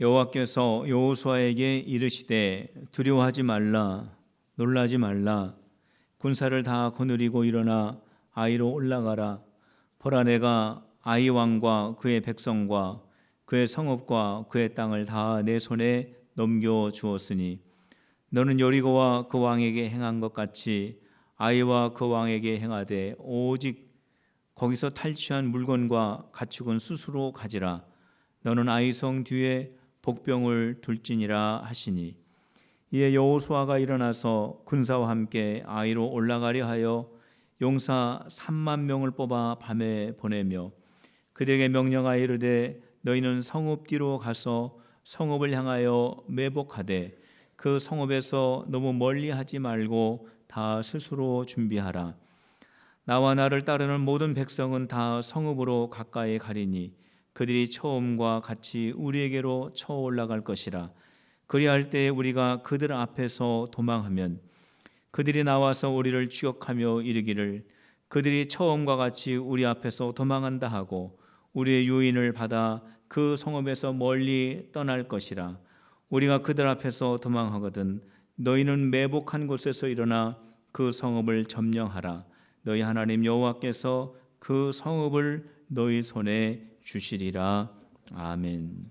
여호와께서 여호수아에게 이르시되 두려워하지 말라 놀라지 말라 군사를 다 거느리고 일어나 아이로 올라가라. 보라, 내가 아이 왕과 그의 백성과 그의 성읍과 그의 땅을 다 내 손에 넘겨 주었으니 너는 여리고와 그 왕에게 행한 것 같이 아이와 그 왕에게 행하되 오직 거기서 탈취한 물건과 가축은 스스로 가지라. 너는 아이성 뒤에 복병을 둘지니라 하시니, 이에 여호수아가 일어나서 군사와 함께 아이로 올라가려 하여 용사 3만 명을 뽑아 밤에 보내며 그들에게 명령하여 이르되 너희는 성읍 뒤로 가서 성읍을 향하여 매복하되 그 성읍에서 너무 멀리 하지 말고 다 스스로 준비하라. 나와 나를 따르는 모든 백성은 다 성읍으로 가까이 가리니 그들이 처음과 같이 우리에게로 쳐 올라갈 것이라. 그리할 때에 우리가 그들 앞에서 도망하면 그들이 나와서 우리를 추격하며 이르기를 그들이 처음과 같이 우리 앞에서 도망한다 하고 우리의 유인을 받아 그 성읍에서 멀리 떠날 것이라. 우리가 그들 앞에서 도망하거든 너희는 매복한 곳에서 일어나 그 성읍을 점령하라. 너희 하나님 여호와께서 그 성읍을 너희 손에 주시리라. 아멘.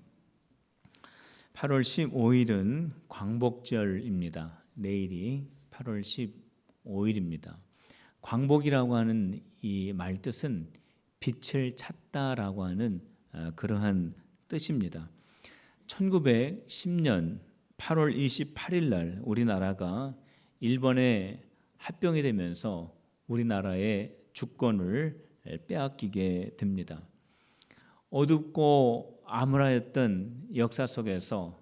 8월 15일은 광복절입니다. 내일이 8월 15일입니다. 광복이라고 하는 이 말뜻은 빛을 찾다라고 하는 그러한 뜻입니다. 1910년 8월 28일 날 우리나라가 일본에 합병이 되면서 우리나라의 주권을 빼앗기게 됩니다. 어둡고 암울하였던 역사 속에서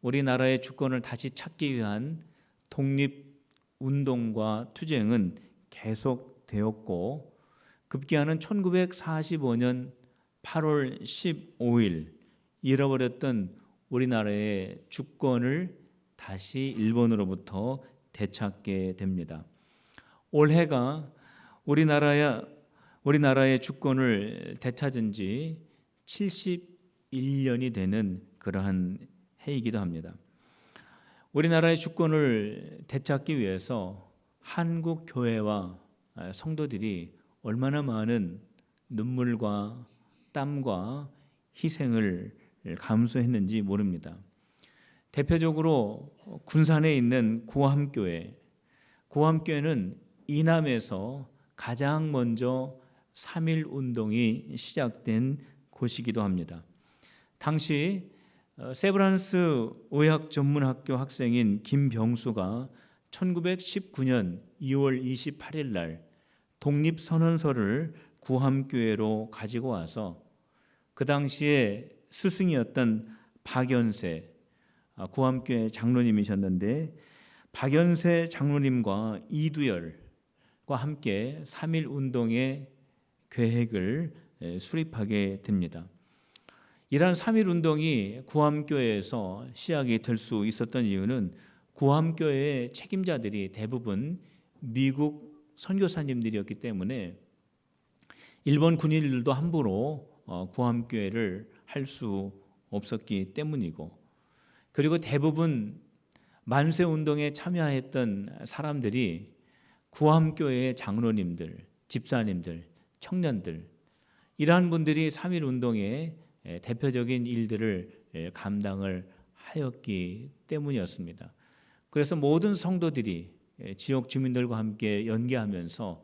우리나라의 주권을 다시 찾기 위한 독립운동과 투쟁은 계속되었고 급기야는 1945년 8월 15일 잃어버렸던 우리나라의 주권을 다시 일본으로부터 되찾게 됩니다. 올해가 우리나라의 주권을 되찾은 지 71년이 되는 그러한 해이기도 합니다. 우리나라의 주권을 되찾기 위해서 한국 교회와 성도들이 얼마나 많은 눈물과 땀과 희생을 감수했는지 모릅니다. 대표적으로 군산에 있는 구암교회는 이남에서 가장 먼저 3.1 운동이 시작된 곳이기도 합니다. 당시 세브란스 의학전문학교 학생인 김병수가 1919년 2월 28일 날 독립선언서를 구암교회로 가지고 와서 그 당시에 스승이었던 박연세 구암교회 장로님이셨는데 박연세 장로님과 이두열과 함께 3.1 운동의 계획을 수립하게 됩니다. 이러한 3.1 운동이 구암교회에서 시작이 될 수 있었던 이유는 구암교회의 책임자들이 대부분 미국 선교사님들이었기 때문에 일본 군인들도 함부로 구암교회를 할 수 없었기 때문이고, 그리고 대부분 만세운동에 참여했던 사람들이 구암교회의 장로님들, 집사님들, 청년들, 이러한 분들이 3.1 운동의 대표적인 일들을 감당을 하였기 때문이었습니다. 그래서 모든 성도들이 지역 주민들과 함께 연계하면서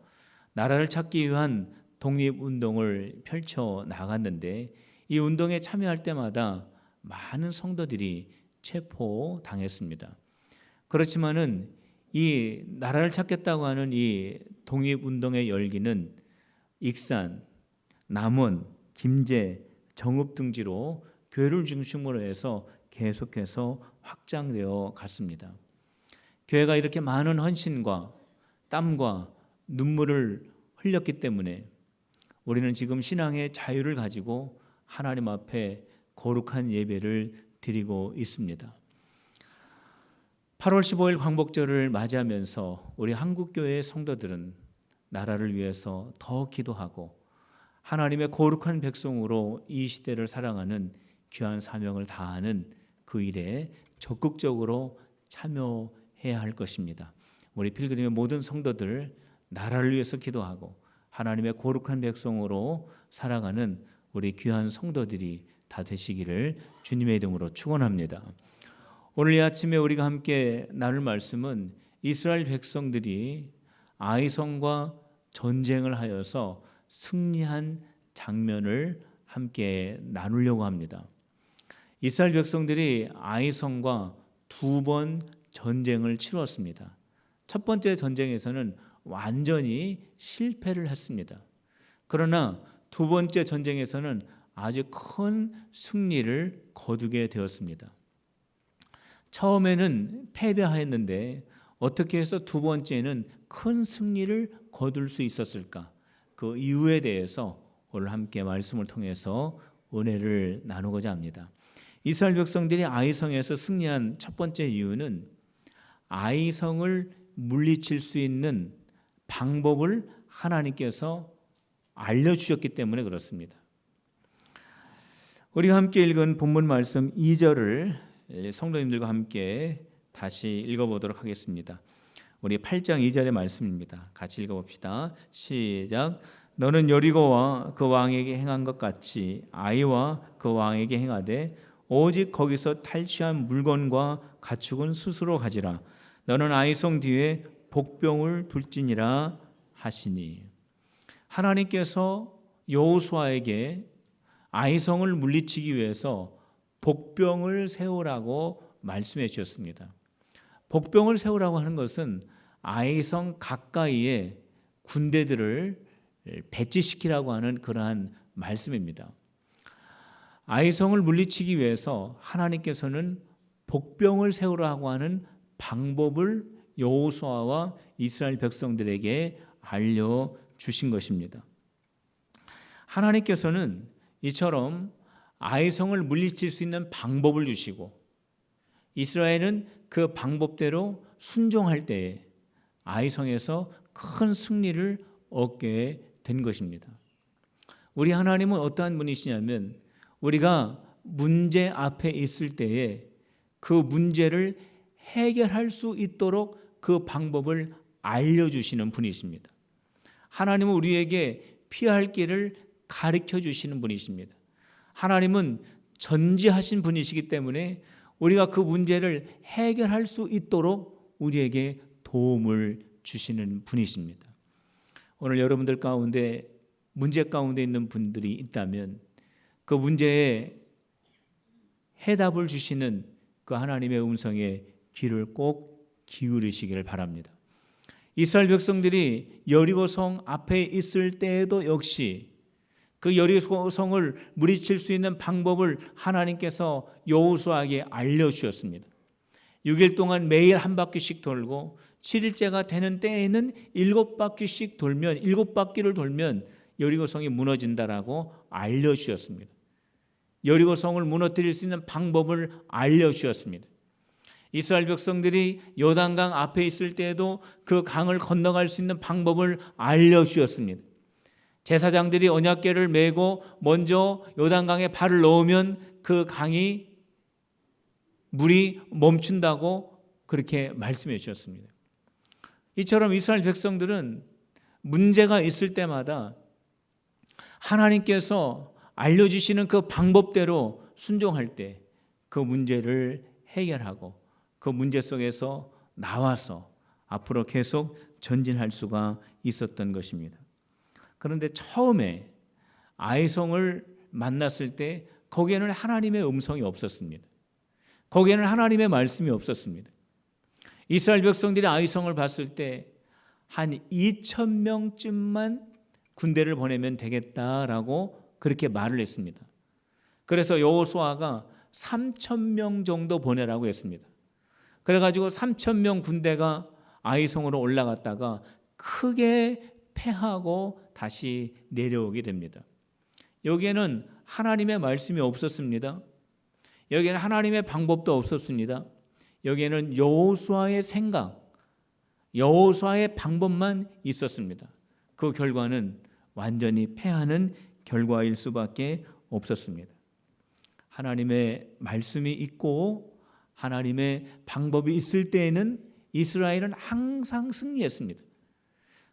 나라를 찾기 위한 독립운동을 펼쳐 나갔는데, 이 운동에 참여할 때마다 많은 성도들이 체포당했습니다. 그렇지만은 이 나라를 찾겠다고 하는 이 독립운동의 열기는 익산, 남원, 김제, 정읍 등지로 교회를 중심으로 해서 계속해서 확장되어 갔습니다. 교회가 이렇게 많은 헌신과 땀과 눈물을 흘렸기 때문에 우리는 지금 신앙의 자유를 가지고 하나님 앞에 거룩한 예배를 드리고 있습니다. 8월 15일 광복절을 맞이하면서 우리 한국교회의 성도들은 나라를 위해서 더 기도하고 하나님의 거룩한 백성으로 이 시대를 살아가는 귀한 사명을 다하는 그 일에 적극적으로 참여해야 할 것입니다. 우리 필그림의 모든 성도들 나라를 위해서 기도하고 하나님의 거룩한 백성으로 살아가는 우리 귀한 성도들이 다 되시기를 주님의 이름으로 축원합니다. 오늘 이 아침에 우리가 함께 나눌 말씀은 이스라엘 백성들이 아이성과 전쟁을 하여서 승리한 장면을 함께 나누려고 합니다. 이스라엘 백성들이 아이성과 2번 전쟁을 치루었습니다. 첫 번째 전쟁에서는 완전히 실패를 했습니다. 그러나 2번째 전쟁에서는 아주 큰 승리를 거두게 되었습니다. 처음에는 패배하였는데 어떻게 해서 2번째는 큰 승리를 거둘 수 있었을까? 그 이유에 대해서 오늘 함께 말씀을 통해서 은혜를 나누고자 합니다. 이스라엘 백성들이 아이성에서 승리한 첫 번째 이유는 아이성을 물리칠 수 있는 방법을 하나님께서 알려주셨기 때문에 그렇습니다. 우리가 함께 읽은 본문 말씀 2절을 성도님들과 함께 다시 읽어보도록 하겠습니다. 우리 8장 2절의 말씀입니다. 같이 읽어봅시다. 시작. 너는 여리고와 그 왕에게 행한 것 같이 아이와 그 왕에게 행하되 오직 거기서 탈취한 물건과 가축은 스스로 가지라. 너는 아이성 뒤에 복병을 둘지니라 하시니. 하나님께서 여호수아에게 아이성을 물리치기 위해서 복병을 세우라고 말씀해 주셨습니다. 복병을 세우라고 하는 것은 아이성 가까이에 군대들을 배치시키라고 하는 그러한 말씀입니다. 아이성을 물리치기 위해서 하나님께서는 복병을 세우라고 하는 방법을 여호수아와 이스라엘 백성들에게 알려주신 것입니다. 하나님께서는 이처럼 아이성을 물리칠 수 있는 방법을 주시고 이스라엘은 그 방법대로 순종할 때에 아이성에서 큰 승리를 얻게 된 것입니다. 우리 하나님은 어떠한 분이시냐면 우리가 문제 앞에 있을 때에 그 문제를 해결할 수 있도록 그 방법을 알려주시는 분이십니다. 하나님은 우리에게 피할 길을 가르쳐 주시는 분이십니다. 하나님은 전지하신 분이시기 때문에 우리가 그 문제를 해결할 수 있도록 우리에게 도움을 주시는 분이십니다. 오늘 여러분들 가운데 문제 가운데 있는 분들이 있다면 그 문제에 해답을 주시는 그 하나님의 음성에 귀를 꼭 기울이시기를 바랍니다. 이스라엘 백성들이 여리고성 앞에 있을 때에도 역시 그 여리고성을 물리칠 수 있는 방법을 하나님께서 여호수아에게 알려주셨습니다. 6일 동안 매일 한 바퀴씩 돌고 7일째가 되는 때에는 7바퀴씩 돌면 7바퀴를 돌면 여리고성이 무너진다라고 알려주셨습니다. 여리고성을 무너뜨릴 수 있는 방법을 알려주셨습니다. 이스라엘 백성들이 요단강 앞에 있을 때에도 그 강을 건너갈 수 있는 방법을 알려주셨습니다. 제사장들이 언약궤를 메고 먼저 요단강에 발을 넣으면 그 강이 물이 멈춘다고 그렇게 말씀해 주셨습니다. 이처럼 이스라엘 백성들은 문제가 있을 때마다 하나님께서 알려주시는 그 방법대로 순종할 때 그 문제를 해결하고 그 문제 속에서 나와서 앞으로 계속 전진할 수가 있었던 것입니다. 그런데 처음에 아이성을 만났을 때 거기에는 하나님의 음성이 없었습니다. 거기에는 하나님의 말씀이 없었습니다. 이스라엘 백성들이 아이성을 봤을 때 한 2,000명쯤만 군대를 보내면 되겠다라고 그렇게 말을 했습니다. 그래서 여호수아가 3,000명 정도 보내라고 했습니다. 그래가지고 3,000명 군대가 아이성으로 올라갔다가 크게 패하고 다시 내려오게 됩니다. 여기에는 하나님의 말씀이 없었습니다. 여기에는 하나님의 방법도 없었습니다. 여기에는 여호수아의 생각, 여호수아의 방법만 있었습니다. 그 결과는 완전히 패하는 결과일 수밖에 없었습니다. 하나님의 말씀이 있고 하나님의 방법이 있을 때에는 이스라엘은 항상 승리했습니다.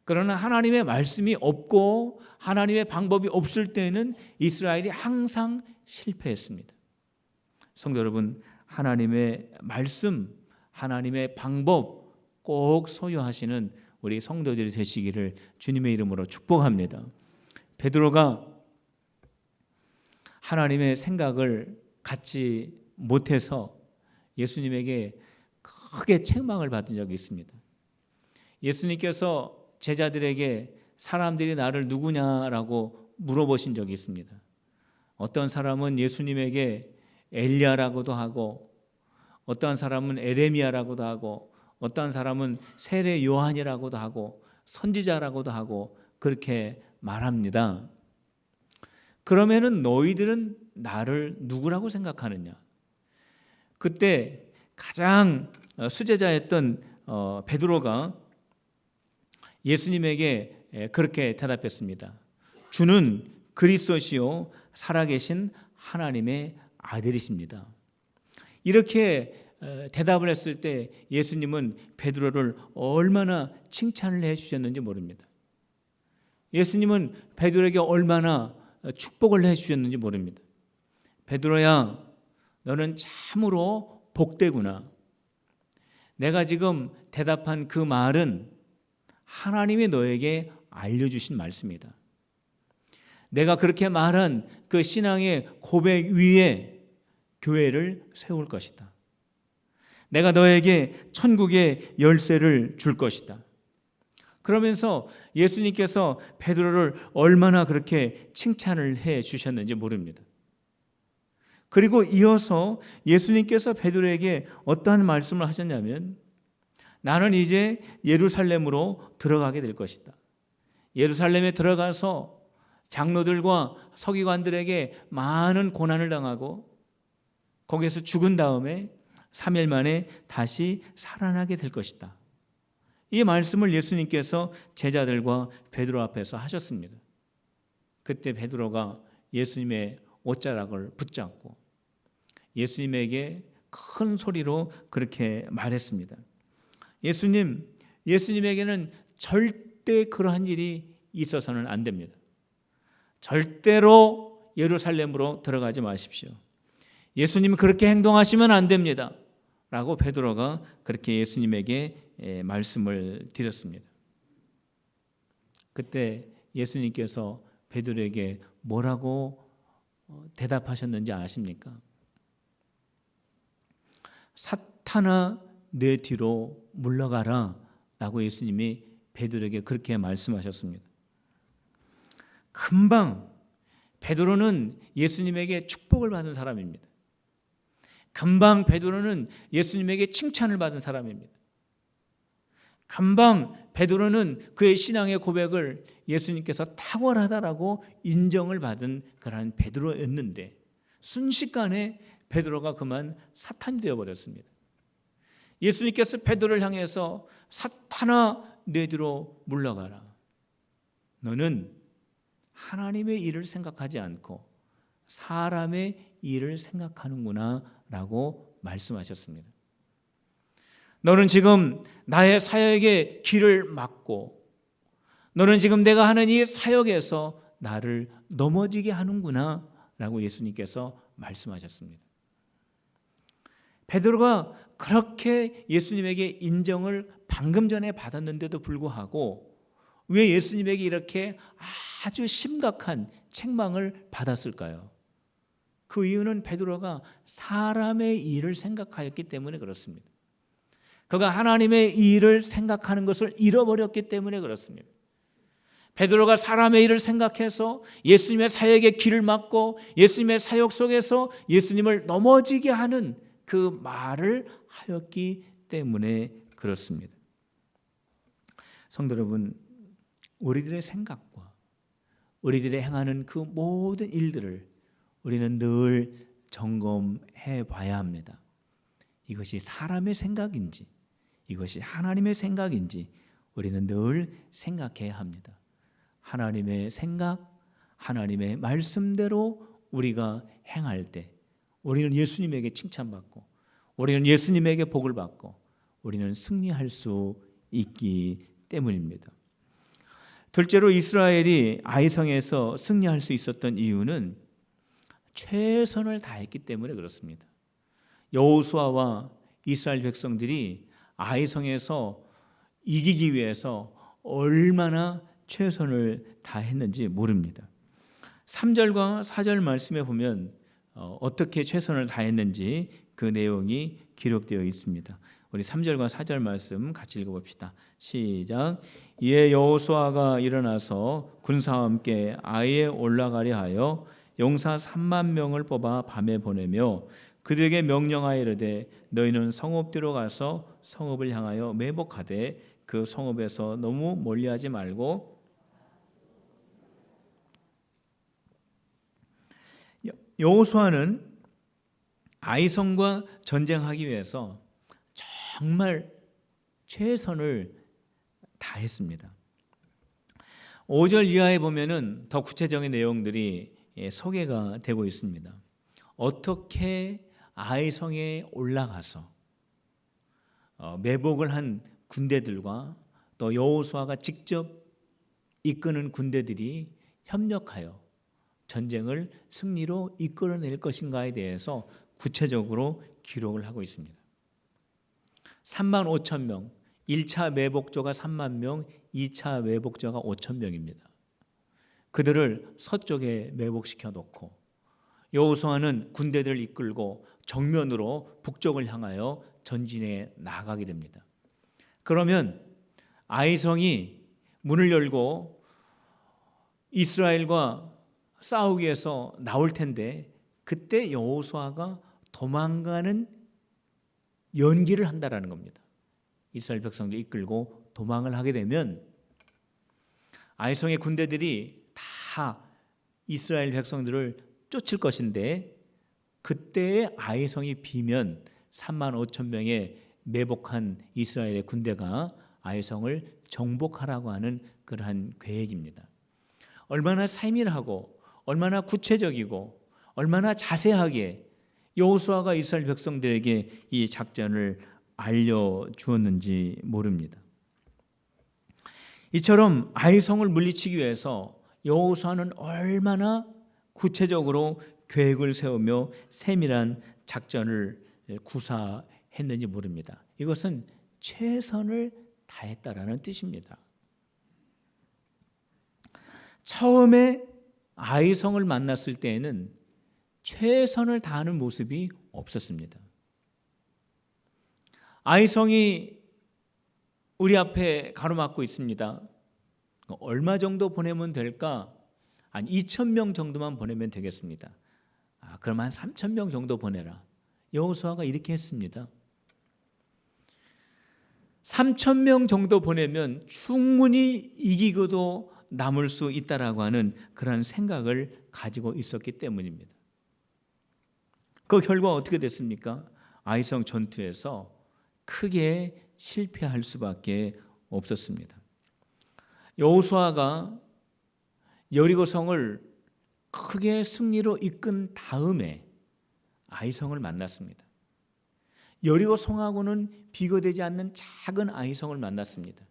그러나 하나님의 말씀이 없고 하나님의 방법이 없을 때에는 이스라엘이 항상 실패했습니다. 성도 여러분, 하나님의 말씀, 하나님의 방법 꼭 소유하시는 우리 성도들이 되시기를 주님의 이름으로 축복합니다. 베드로가 하나님의 생각을 갖지 못해서 예수님에게 크게 책망을 받은 적이 있습니다. 예수님께서 제자들에게 사람들이 나를 누구냐라고 물어보신 적이 있습니다. 어떤 사람은 예수님에게 엘리야라고도 하고 어떤 사람은 에레미야라고도 하고 어떤 사람은 세례 요한이라고도 하고 선지자라고도 하고 그렇게 말합니다. 그러면은 너희들은 나를 누구라고 생각하느냐? 그때 가장 수제자였던 베드로가 예수님에게 그렇게 대답했습니다. 주는 그리스도시요 살아계신 하나님의 아들이십니다. 이렇게 대답을 했을 때 예수님은 베드로를 얼마나 칭찬을 해 주셨는지 모릅니다. 예수님은 베드로에게 얼마나 축복을 해 주셨는지 모릅니다. 베드로야, 너는 참으로 복되구나. 내가 지금 대답한 그 말은 하나님이 너에게 알려주신 말씀이다. 내가 그렇게 말한 그 신앙의 고백 위에 교회를 세울 것이다. 내가 너에게 천국의 열쇠를 줄 것이다. 그러면서 예수님께서 베드로를 얼마나 그렇게 칭찬을 해 주셨는지 모릅니다. 그리고 이어서 예수님께서 베드로에게 어떠한 말씀을 하셨냐면 나는 이제 예루살렘으로 들어가게 될 것이다. 예루살렘에 들어가서 장로들과 서기관들에게 많은 고난을 당하고 거기에서 죽은 다음에 3일 만에 다시 살아나게 될 것이다. 이 말씀을 예수님께서 제자들과 베드로 앞에서 하셨습니다. 그때 베드로가 예수님의 옷자락을 붙잡고 예수님에게 큰 소리로 그렇게 말했습니다. 예수님에게는 절대 그러한 일이 있어서는 안 됩니다. 절대로 예루살렘으로 들어가지 마십시오. 예수님이 그렇게 행동하시면 안 됩니다. 라고 베드로가 그렇게 예수님에게 말씀을 드렸습니다. 그때 예수님께서 베드로에게 뭐라고 대답하셨는지 아십니까? 사탄아 내 뒤로 물러가라 라고 예수님이 베드로에게 그렇게 말씀하셨습니다. 금방 베드로는 예수님에게 축복을 받은 사람입니다. 금방 베드로는 예수님에게 칭찬을 받은 사람입니다. 금방 베드로는 그의 신앙의 고백을 예수님께서 탁월하다라고 인정을 받은 그러한 베드로였는데 순식간에 베드로가 그만 사탄이 되어버렸습니다. 예수님께서 베드로를 향해서 사탄아 내 뒤로 물러가라. 너는 하나님의 일을 생각하지 않고 사람의 일을 생각하는구나 라고 말씀하셨습니다. 너는 지금 나의 사역의 길을 막고 너는 지금 내가 하는 이 사역에서 나를 넘어지게 하는구나 라고 예수님께서 말씀하셨습니다. 베드로가 그렇게 예수님에게 인정을 방금 전에 받았는데도 불구하고 왜 예수님에게 이렇게 아주 심각한 책망을 받았을까요? 그 이유는 베드로가 사람의 일을 생각하였기 때문에 그렇습니다. 그가 하나님의 일을 생각하는 것을 잃어버렸기 때문에 그렇습니다. 베드로가 사람의 일을 생각해서 예수님의 사역의 길을 막고 예수님의 사역 속에서 예수님을 넘어지게 하는 그 말을 하였기 때문에 그렇습니다. 성도 여러분, 우리들의 생각과 우리들의 행하는 그 모든 일들을 우리는 늘 점검해 봐야 합니다. 이것이 사람의 생각인지 이것이 하나님의 생각인지 우리는 늘 생각해야 합니다. 하나님의 생각, 하나님의 말씀대로 우리가 행할 때 우리는 예수님에게 칭찬받고 우리는 예수님에게 복을 받고 우리는 승리할 수 있기 때문입니다. 둘째로 이스라엘이 아이성에서 승리할 수 있었던 이유는 최선을 다했기 때문에 그렇습니다. 여호수아와 이스라엘 백성들이 아이성에서 이기기 위해서 얼마나 최선을 다했는지 모릅니다. 3절과 4절 말씀에 보면 어떻게 최선을 다했는지 그 내용이 기록되어 있습니다. 우리 3절과 4절 말씀 같이 읽어봅시다. 시작. 이에 여호수아가 일어나서 군사와 함께 아이에 올라가려 하여 용사 3만 명을 뽑아 밤에 보내며 그들에게 명령하여 이르되 너희는 성읍뒤로 가서 성읍을 향하여 매복하되 그 성읍에서 너무 멀리하지 말고 여호수아는 아이성과 전쟁하기 위해서 정말 최선을 다했습니다. 5절 이하에 보면은 더 구체적인 내용들이 소개가 되고 있습니다. 어떻게 아이성에 올라가서 매복을 한 군대들과 또 여호수아가 직접 이끄는 군대들이 협력하여 전쟁을 승리로 이끌어낼 것인가에 대해서 구체적으로 기록을 하고 있습니다. 3만 5천 명, 1차 매복조가 3만 명, 2차 매복조가 5천 명입니다. 그들을 서쪽에 매복시켜 놓고 여호수아는 군대들을 이끌고 정면으로 북쪽을 향하여 전진해 나가게 됩니다. 그러면 아이성이 문을 열고 이스라엘과 싸우기 위해서 나올 텐데 그때 여호수아가 도망가는 연기를 한다라는 겁니다. 이스라엘 백성들 이끌고 도망을 하게 되면 아이성의 군대들이 다 이스라엘 백성들을 쫓을 것인데 그때의 아이성이 비면 3만 5천 명의 매복한 이스라엘의 군대가 아이성을 정복하라고 하는 그러한 계획입니다. 얼마나 세밀하고 얼마나 구체적이고 얼마나 자세하게 여호수아가 이스라엘 백성들에게 이 작전을 알려주었는지 모릅니다. 이처럼 아이성을 물리치기 위해서 여호수아는 얼마나 구체적으로 계획을 세우며 세밀한 작전을 구사했는지 모릅니다. 이것은 최선을 다했다라는 뜻입니다. 처음에 아이성을 만났을 때에는 최선을 다하는 모습이 없었습니다. 아이성이 우리 앞에 가로막고 있습니다. 얼마 정도 보내면 될까? 한 2천 명 정도만 보내면 되겠습니다. 그럼 한 3천 명 정도 보내라. 여호수아가 이렇게 했습니다. 3천 명 정도 보내면 충분히 이기고도 남을 수 있다라고 하는 그런 생각을 가지고 있었기 때문입니다. 그 결과 어떻게 됐습니까? 아이성 전투에서 크게 실패할 수밖에 없었습니다. 여호수아가 여리고성을 크게 승리로 이끈 다음에 아이성을 만났습니다. 여리고성하고는 비교되지 않는 작은 아이성을 만났습니다.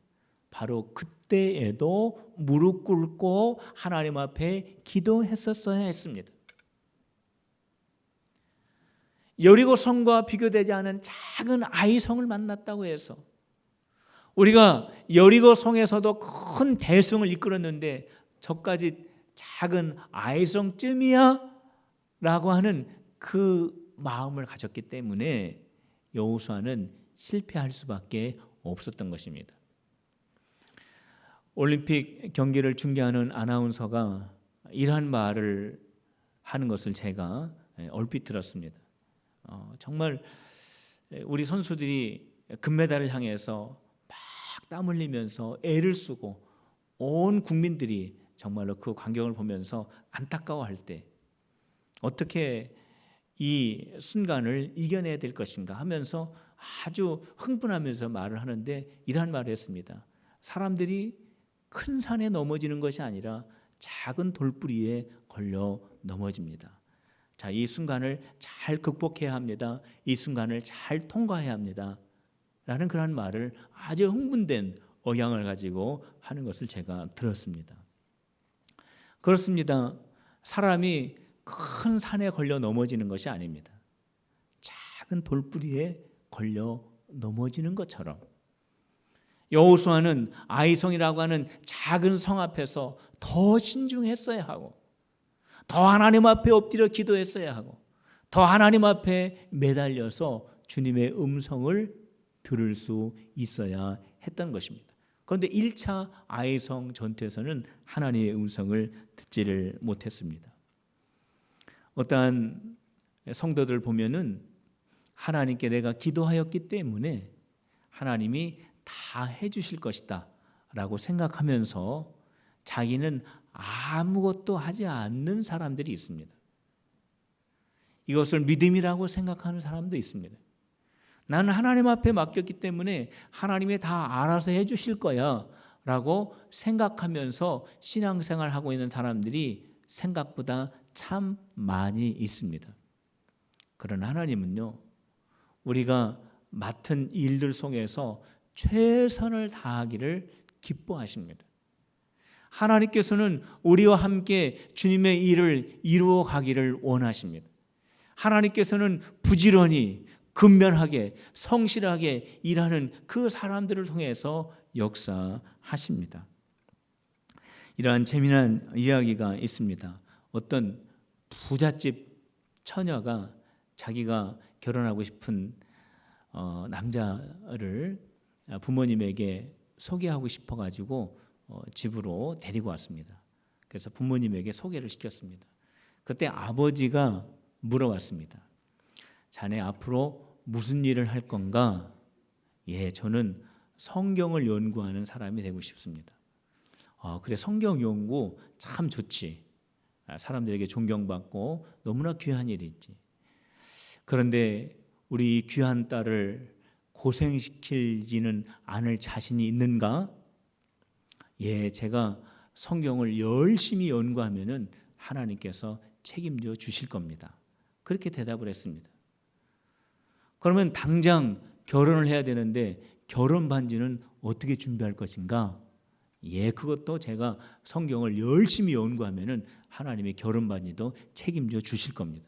바로 그때에도 무릎 꿇고 하나님 앞에 기도했었어야 했습니다. 여리고성과 비교되지 않은 작은 아이성을 만났다고 해서 우리가 여리고성에서도 큰 대승을 이끌었는데 저까지 작은 아이성쯤이야? 라고 하는 그 마음을 가졌기 때문에 여호수아는 실패할 수밖에 없었던 것입니다. 올림픽 경기를 중계하는 아나운서가 이러한 말을 하는 것을 제가 얼핏 들었습니다. 정말 우리 선수들이 금메달을 향해서 막 땀 흘리면서 애를 쓰고 온 국민들이 정말로 그 광경을 보면서 안타까워할 때 어떻게 이 순간을 이겨내야 될 것인가 하면서 아주 흥분하면서 말을 하는데 이러한 말을 했습니다. 사람들이 큰 산에 넘어지는 것이 아니라 작은 돌부리에 걸려 넘어집니다. 자, 이 순간을 잘 극복해야 합니다. 이 순간을 잘 통과해야 합니다. 라는 그런 말을 아주 흥분된 억양을 가지고 하는 것을 제가 들었습니다. 그렇습니다. 사람이 큰 산에 걸려 넘어지는 것이 아닙니다. 작은 돌뿌리에 걸려 넘어지는 것처럼 여호수아는 아이성이라고 하는 작은 성 앞에서 더 신중했어야 하고, 더 하나님 앞에 엎드려 기도했어야 하고, 더 하나님 앞에 매달려서 주님의 음성을 들을 수 있어야 했던 것입니다. 그런데 1차 아이성 전투에서는 하나님의 음성을 듣지를 못했습니다. 어떠한 성도들 보면은 하나님께 내가 기도하였기 때문에 하나님이 다 해주실 것이다 라고 생각하면서 자기는 아무것도 하지 않는 사람들이 있습니다. 이것을 믿음이라고 생각하는 사람도 있습니다. 나는 하나님 앞에 맡겼기 때문에 하나님이 다 알아서 해주실 거야 라고 생각하면서 신앙생활하고 있는 사람들이 생각보다 참 많이 있습니다. 그러나 하나님은요, 우리가 맡은 일들 속에서 최선을 다하기를 기뻐하십니다. 하나님께서는 우리와 함께 주님의 일을 이루어 가기를 원하십니다. 하나님께서는 부지런히 근면하게 성실하게 일하는 그 사람들을 통해서 역사하십니다. 이러한 재미난 이야기가 있습니다. 어떤 부잣집 처녀가 자기가 결혼하고 싶은 남자를 부모님에게 소개하고 싶어가지고 집으로 데리고 왔습니다. 그래서 부모님에게 소개를 시켰습니다. 그때 아버지가 물어봤습니다. 자네 앞으로 무슨 일을 할 건가? 예, 저는 성경을 연구하는 사람이 되고 싶습니다. 그래, 성경 연구 참 좋지. 사람들에게 존경받고 너무나 귀한 일이지. 그런데 우리 귀한 딸을 고생시키지는 않을 자신이 있는가? 예, 제가 성경을 열심히 연구하면은 하나님께서 책임져 주실 겁니다. 그렇게 대답을 했습니다. 그러면 당장 결혼을 해야 되는데 결혼 반지는 어떻게 준비할 것인가? 예, 그것도 제가 성경을 열심히 연구하면은 하나님의 결혼 반지도 책임져 주실 겁니다.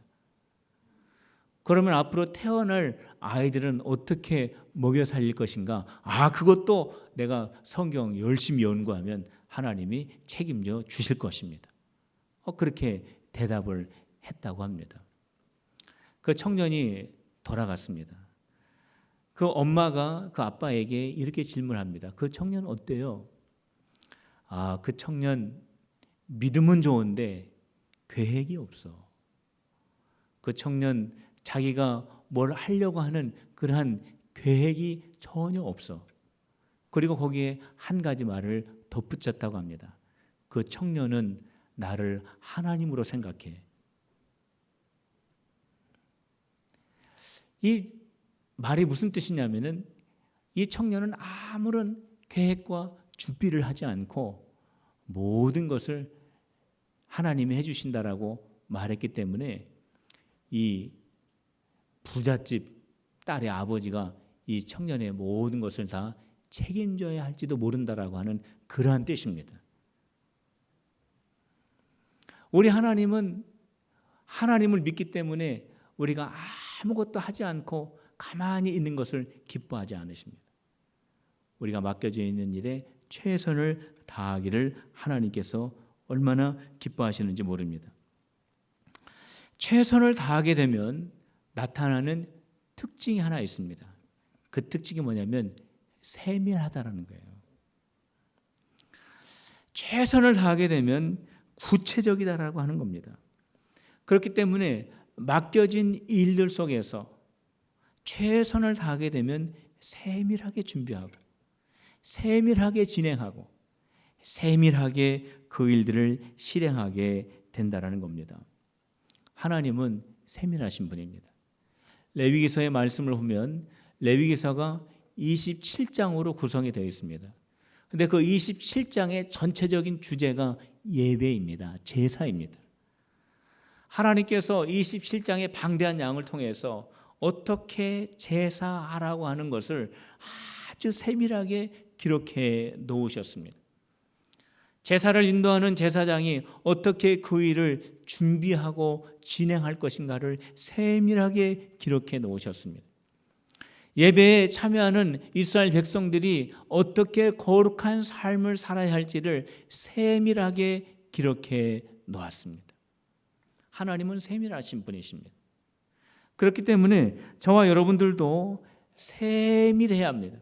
그러면 앞으로 태어날 아이들은 어떻게 먹여 살릴 것인가? 그것도 내가 성경 열심히 연구하면 하나님이 책임져 주실 것입니다. 그렇게 대답을 했다고 합니다. 그 청년이 돌아갔습니다. 그 엄마가 그 아빠에게 이렇게 질문합니다. 그 청년 어때요? 그 청년 믿음은 좋은데 계획이 없어. 그 청년 자기가 뭘 하려고 하는 그러한 계획이 전혀 없어. 그리고 거기에 한 가지 말을 덧붙였다고 합니다. 그 청년은 나를 하나님으로 생각해. 이 말이 무슨 뜻이냐면은 이 청년은 아무런 계획과 준비를 하지 않고 모든 것을 하나님이 해주신다라고 말했기 때문에 이 부잣집 딸의 아버지가 이 청년의 모든 것을 다 책임져야 할지도 모른다라고 하는 그러한 뜻입니다. 우리 하나님은 하나님을 믿기 때문에 우리가 아무것도 하지 않고 가만히 있는 것을 기뻐하지 않으십니다. 우리가 맡겨져 있는 일에 최선을 다하기를 하나님께서 얼마나 기뻐하시는지 모릅니다. 최선을 다하게 되면 나타나는 특징이 하나 있습니다. 그 특징이 뭐냐면 세밀하다라는 거예요. 최선을 다하게 되면 구체적이다라고 하는 겁니다. 그렇기 때문에 맡겨진 일들 속에서 최선을 다하게 되면 세밀하게 준비하고 세밀하게 진행하고 세밀하게 그 일들을 실행하게 된다라는 겁니다. 하나님은 세밀하신 분입니다. 레위기서의 말씀을 보면 레위기서가 27장으로 구성이 되어 있습니다. 그런데 그 27장의 전체적인 주제가 예배입니다. 제사입니다. 하나님께서 27장의 방대한 양을 통해서 어떻게 제사하라고 하는 것을 아주 세밀하게 기록해 놓으셨습니다. 제사를 인도하는 제사장이 어떻게 그 일을 준비하고 진행할 것인가를 세밀하게 기록해 놓으셨습니다. 예배에 참여하는 이스라엘 백성들이 어떻게 거룩한 삶을 살아야 할지를 세밀하게 기록해 놓았습니다. 하나님은 세밀하신 분이십니다. 그렇기 때문에 저와 여러분들도 세밀해야 합니다.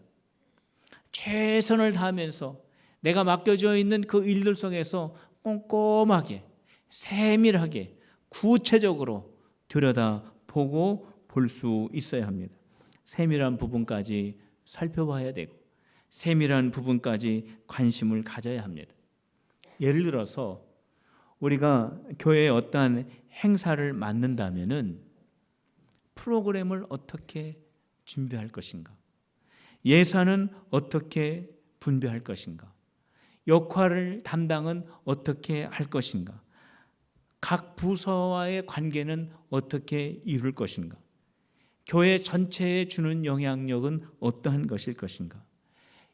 최선을 다하면서 내가 맡겨져 있는 그 일들 속에서 꼼꼼하게, 세밀하게, 구체적으로 들여다보고 볼 수 있어야 합니다. 세밀한 부분까지 살펴봐야 되고 세밀한 부분까지 관심을 가져야 합니다. 예를 들어서 우리가 교회에 어떠한 행사를 맡는다면은 프로그램을 어떻게 준비할 것인가? 예산은 어떻게 분배할 것인가? 역할을 담당은 어떻게 할 것인가? 각 부서와의 관계는 어떻게 이룰 것인가? 교회 전체에 주는 영향력은 어떠한 것일 것인가?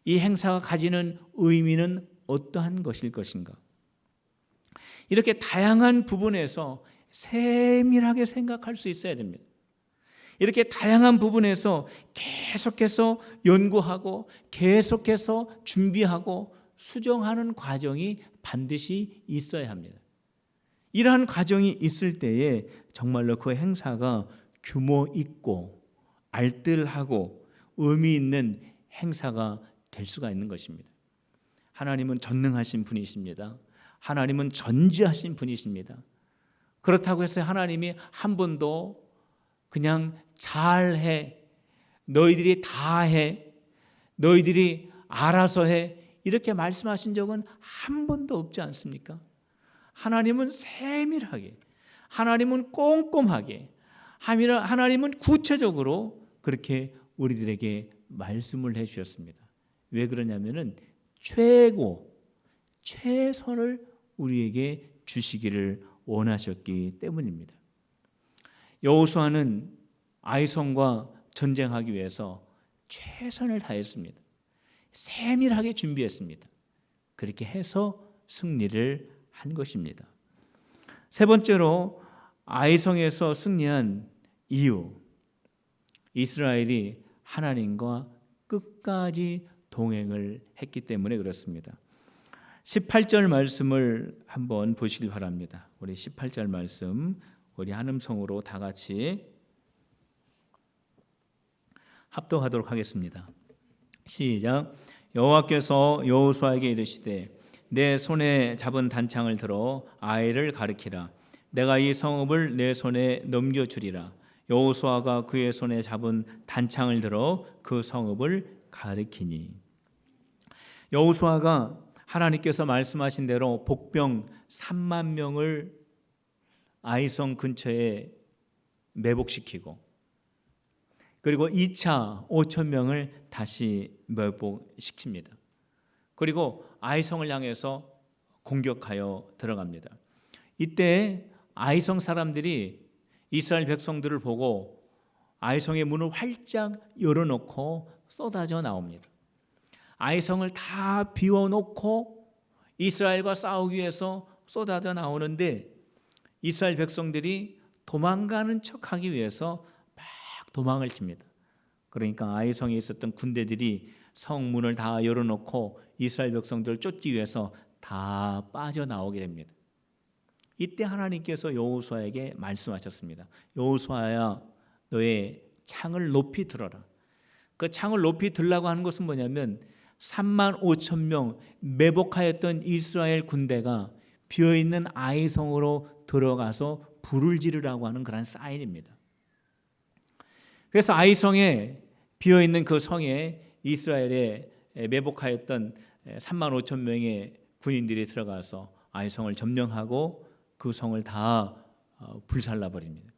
이 행사가 가지는 의미는 어떠한 것일 것인가? 이렇게 다양한 부분에서 세밀하게 생각할 수 있어야 됩니다. 이렇게 다양한 부분에서 계속해서 연구하고 계속해서 준비하고 수정하는 과정이 반드시 있어야 합니다. 이러한 과정이 있을 때에 정말로 그 행사가 규모 있고 알뜰하고 의미 있는 행사가 될 수가 있는 것입니다. 하나님은 전능하신 분이십니다. 하나님은 전지하신 분이십니다. 그렇다고 해서 하나님이 한 번도 그냥 잘해, 너희들이 다 해, 너희들이 알아서 해, 이렇게 말씀하신 적은 한 번도 없지 않습니까? 하나님은 세밀하게, 하나님은 꼼꼼하게, 하나님은 구체적으로 그렇게 우리들에게 말씀을 해주셨습니다. 왜 그러냐면은 최선을 우리에게 주시기를 원하셨기 때문입니다. 여호수아는 아이성과 전쟁하기 위해서 최선을 다했습니다. 세밀하게 준비했습니다. 그렇게 해서 승리를 한 것입니다. 세 번째로 아이성에서 승리한 이유, 이스라엘이 하나님과 끝까지 동행을 했기 때문에 그렇습니다. 18절 말씀을 한번 보시길 바랍니다. 우리 18절 말씀 우리 한음성으로 다 같이 합독하도록 하겠습니다. 시작. 여호와께서 여호수아에게 이르시되 내 손에 잡은 단창을 들어 아이를 가리키라. 내가 이 성읍을 내 손에 넘겨주리라. 여호수아가 그의 손에 잡은 단창을 들어 그 성읍을 가리키니. 여호수아가 하나님께서 말씀하신 대로 복병 3만 명을 아이성 근처에 매복시키고 그리고 2차 5천 명을 다시 매복시킵니다. 그리고 아이성을 향해서 공격하여 들어갑니다. 이때 아이성 사람들이 이스라엘 백성들을 보고 아이성의 문을 활짝 열어놓고 쏟아져 나옵니다. 아이성을 다 비워놓고 이스라엘과 싸우기 위해서 쏟아져 나오는데 이스라엘 백성들이 도망가는 척하기 위해서 막 도망을 칩니다. 그러니까 아이성에 있었던 군대들이 성문을 다 열어놓고 이스라엘 백성들을 쫓기 위해서 다 빠져나오게 됩니다. 이때 하나님께서 여호수아에게 말씀하셨습니다. 여호수아야, 너의 창을 높이 들어라. 그 창을 높이 들라고 하는 것은 뭐냐면 3만 5천 명 매복하였던 이스라엘 군대가 비어있는 아이성으로 들어가서 불을 지르라고 하는 그런 사인입니다. 그래서 아이성에 비어있는 그 성에 이스라엘에 매복하였던 3만 5천 명의 군인들이 들어가서 아이성을 점령하고 그 성을 다 불살라버립니다.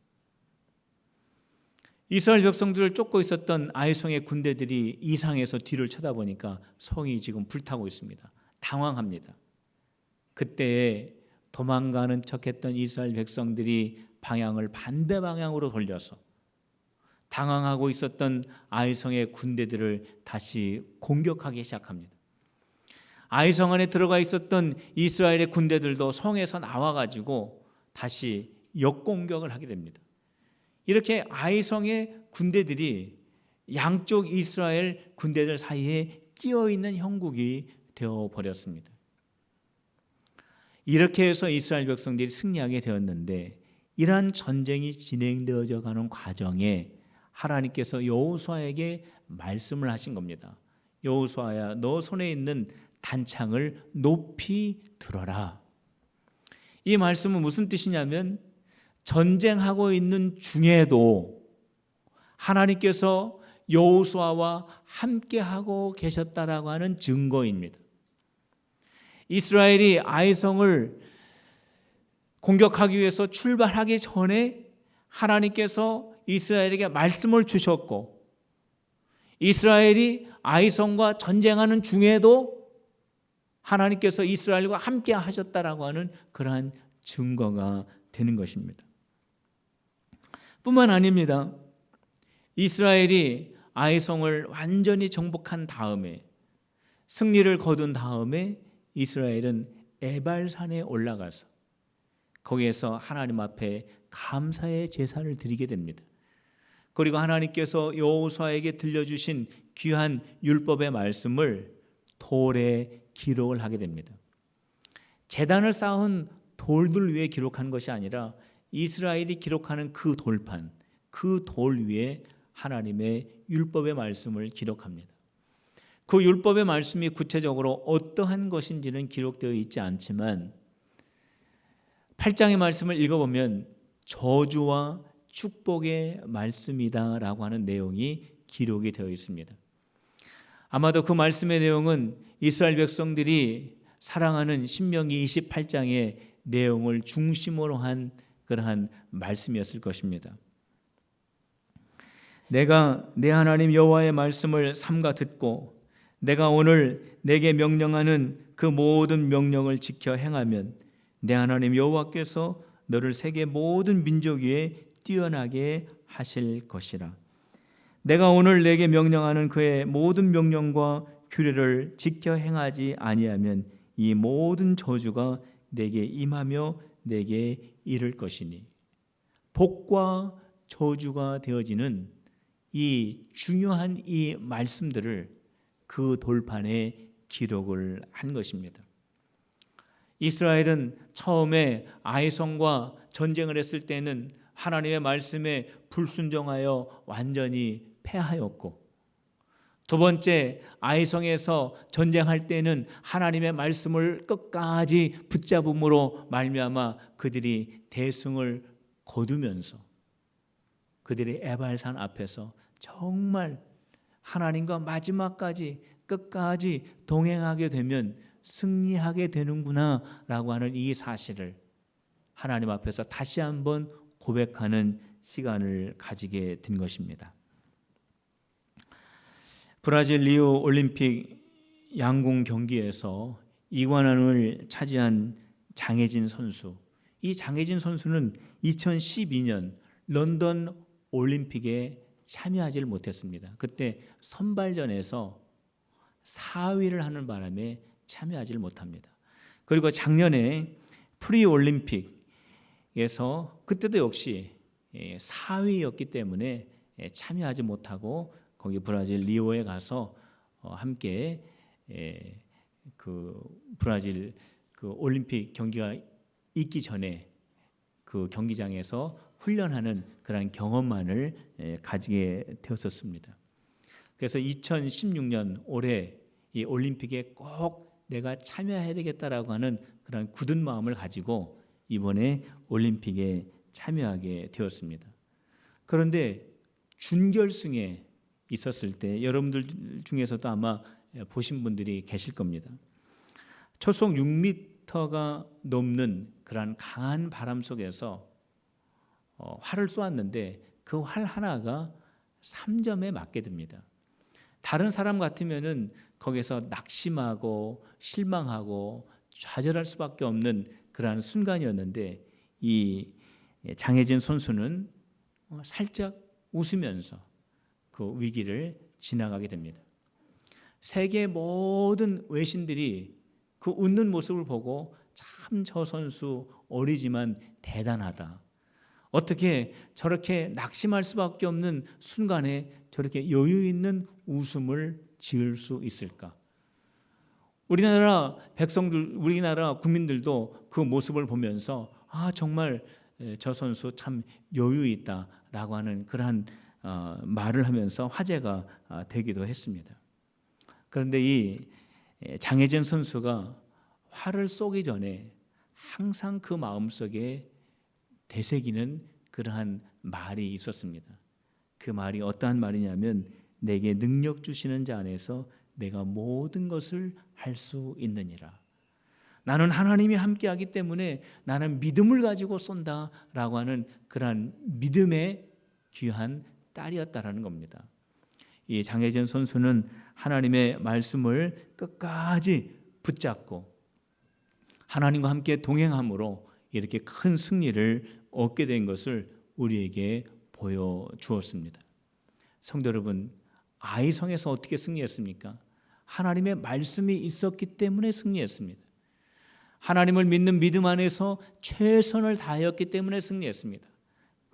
이스라엘 백성들을 쫓고 있었던 아이성의 군대들이 이상해서 뒤를 쳐다보니까 성이 지금 불타고 있습니다. 당황합니다. 그때에 도망가는 척했던 이스라엘 백성들이 방향을 반대 방향으로 돌려서 당황하고 있었던 아이성의 군대들을 다시 공격하기 시작합니다. 아이성 안에 들어가 있었던 이스라엘의 군대들도 성에서 나와가지고 다시 역공격을 하게 됩니다. 이렇게 아이성의 군대들이 양쪽 이스라엘 군대들 사이에 끼어있는 형국이 되어버렸습니다. 이렇게 해서 이스라엘 백성들이 승리하게 되었는데, 이러한 전쟁이 진행되어져 가는 과정에 하나님께서 여호수아에게 말씀을 하신 겁니다. 여호수아야, 너 손에 있는 단창을 높이 들어라. 이 말씀은 무슨 뜻이냐면, 전쟁하고 있는 중에도 하나님께서 여호수아와 함께하고 계셨다라고 하는 증거입니다. 이스라엘이 아이성을 공격하기 위해서 출발하기 전에 하나님께서 이스라엘에게 말씀을 주셨고, 이스라엘이 아이성과 전쟁하는 중에도 하나님께서 이스라엘과 함께 하셨다라고 하는 그러한 증거가 되는 것입니다. 뿐만 아닙니다. 이스라엘이 아이성을 완전히 정복한 다음에, 승리를 거둔 다음에 이스라엘은 에발산에 올라가서 거기에서 하나님 앞에 감사의 제사를 드리게 됩니다. 그리고 하나님께서 여호수아에게 들려주신 귀한 율법의 말씀을 돌에 기록을 하게 됩니다. 제단을 쌓은 돌들 위에 기록한 것이 아니라 이스라엘이 기록하는 그 돌판, 그 돌 위에 하나님의 율법의 말씀을 기록합니다. 그 율법의 말씀이 구체적으로 어떠한 것인지는 기록되어 있지 않지만 8장의 말씀을 읽어보면 저주와 축복의 말씀이다라고 하는 내용이 기록이 되어 있습니다. 아마도 그 말씀의 내용은 이스라엘 백성들이 사랑하는 신명기 28장의 내용을 중심으로 한 그러한 말씀이었을 것입니다. 내가 내 하나님 여호와의 말씀을 삼가 듣고 내가 오늘 내게 명령하는 그 모든 명령을 지켜 행하면 내 하나님 여호와께서 너를 세계 모든 민족 위에 뛰어나게 하실 것이라. 내가 오늘 내게 명령하는 그의 모든 명령과 규례를 지켜 행하지 아니하면 이 모든 저주가 내게 임하며 내게 이를 것이니. 복과 저주가 되어지는 이 중요한 이 말씀들을 그 돌판에 기록을 한 것입니다. 이스라엘은 처음에 아이성과 전쟁을 했을 때는 하나님의 말씀에 불순종하여 완전히 패하였고, 두 번째 아이성에서 전쟁할 때는 하나님의 말씀을 끝까지 붙잡음으로 말미암아 그들이 대승을 거두면서 그들이 에발산 앞에서 정말 하나님과 마지막까지 끝까지 동행하게 되면 승리하게 되는구나 라고 하는 이 사실을 하나님 앞에서 다시 한번 고백하는 시간을 가지게 된 것입니다. 브라질 리우 올림픽 양궁 경기에서 2관왕을 차지한 장혜진 선수, 이 장혜진 선수는 2012년 런던 올림픽에 참여하지를 못했습니다. 그때 선발전에서 4위를 하는 바람에 참여하지를 못합니다. 그리고 작년에 프리올림픽에서 그때도 역시 4위였기 때문에 참여하지 못하고 거기 브라질 리오에 가서 함께 그 브라질 그 올림픽 경기가 있기 전에 그 경기장에서 훈련하는 그런 경험만을 가지게 되었었습니다. 그래서 2016년 올해 이 올림픽에 꼭 내가 참여해야 되겠다라고 하는 그런 굳은 마음을 가지고 이번에 올림픽에 참여하게 되었습니다. 그런데 준결승에 있었을 때 여러분들 중에서도 아마 보신 분들이 계실 겁니다. 초속 6m가 넘는 그런 강한 바람 속에서 활을 쏘았는데 그 활 하나가 3점에 맞게 됩니다. 다른 사람 같으면은 거기서 낙심하고 실망하고 좌절할 수밖에 없는 그러한 순간이었는데 이 장혜진 선수는 살짝 웃으면서 그 위기를 지나가게 됩니다. 세계 모든 외신들이 그 웃는 모습을 보고 참 저 선수 어리지만 대단하다. 어떻게 저렇게 낙심할 수밖에 없는 순간에 저렇게 여유 있는 웃음을 지을 수 있을까? 우리나라 백성들, 우리나라 국민들도 그 모습을 보면서 정말 저 선수 참 여유 있다라고 하는 그러한 말을 하면서 화제가 되기도 했습니다. 그런데 이 장혜진 선수가 화를 쏘기 전에 항상 그 마음속에 되새기는 그러한 말이 있었습니다. 그 말이 어떠한 말이냐면 내게 능력 주시는 자 안에서 내가 모든 것을 할 수 있느니라. 나는 하나님이 함께하기 때문에 나는 믿음을 가지고 쏜다라고 하는 그러한 믿음의 귀한 딸이었다라는 겁니다. 이 장혜진 선수는 하나님의 말씀을 끝까지 붙잡고 하나님과 함께 동행함으로 이렇게 큰 승리를 얻게 된 것을 우리에게 보여주었습니다. 성도 여러분, 아이성에서 어떻게 승리했습니까? 하나님의 말씀이 있었기 때문에 승리했습니다. 하나님을 믿는 믿음 안에서 최선을 다하였기 때문에 승리했습니다.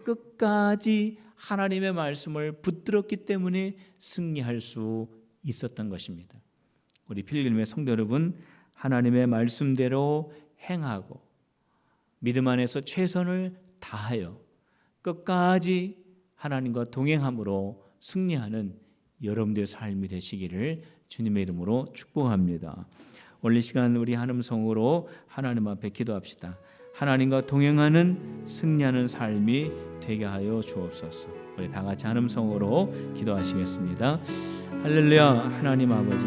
끝까지 하나님의 말씀을 붙들었기 때문에 승리할 수 있었던 것입니다. 우리 필리핀의 성도 여러분, 하나님의 말씀대로 행하고 믿음 안에서 최선을 다하여 끝까지 하나님과 동행함으로 승리하는 여러분들의 삶이 되시기를 주님의 이름으로 축복합니다. 오늘 이 시간 우리 한음성으로 하나님 앞에 기도합시다. 하나님과 동행하는 승리하는 삶이 되게 하여 주옵소서. 우리 다 같이 한음성으로 기도하시겠습니다. 할렐루야. 하나님 아버지